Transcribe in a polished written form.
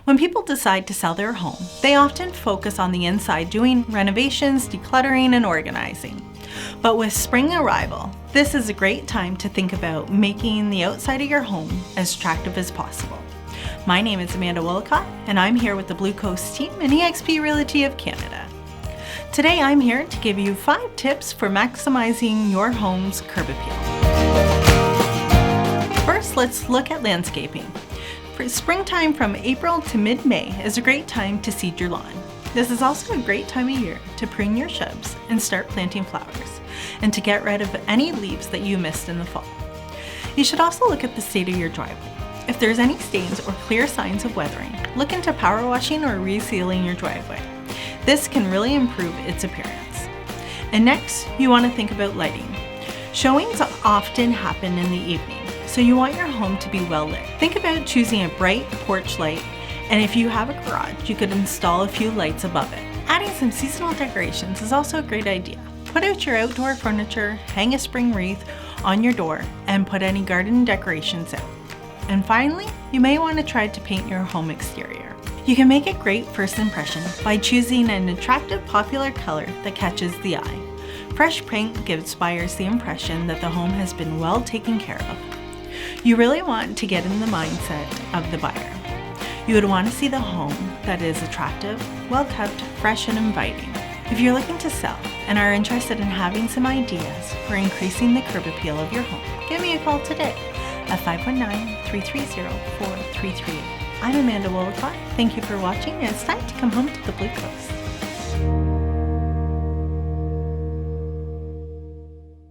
When people decide to sell their home, they often focus on the inside, doing renovations, decluttering, and organizing. But with spring arrival, this is a great time to think about making the outside of your home as attractive as possible. My name is Amanda Willicott, and I'm here with the Blue Coast team and EXP Realty of Canada. Today I'm here to give you 5 tips for maximizing your home's curb appeal. First, let's look at landscaping. For springtime from April to mid-May is a great time to seed your lawn. This is also a great time of year to prune your shrubs and start planting flowers, and to get rid of any leaves that you missed in the fall. You should also look at the state of your driveway. If there's any stains or clear signs of weathering, look into power washing or resealing your driveway. This can really improve its appearance. And next, you want to think about lighting. Showings often happen in the evening, so you want your home to be well lit. Think about choosing a bright porch light, and if you have a garage, you could install a few lights above it. Adding some seasonal decorations is also a great idea. Put out your outdoor furniture, hang a spring wreath on your door, and put any garden decorations out. And finally, you may want to try to paint your home exterior. You can make a great first impression by choosing an attractive, popular color that catches the eye. Fresh paint inspires the impression that the home has been well taken care of. You really want to get in the mindset of the buyer. You would want to see the home that is attractive, well kept, fresh, and inviting. If you're looking to sell and are interested in having some ideas for increasing the curb appeal of your home, give me a call today at 519-330-4338. I'm Amanda Willicott. Thank you for watching, and it's time to come home to the Blue Coast.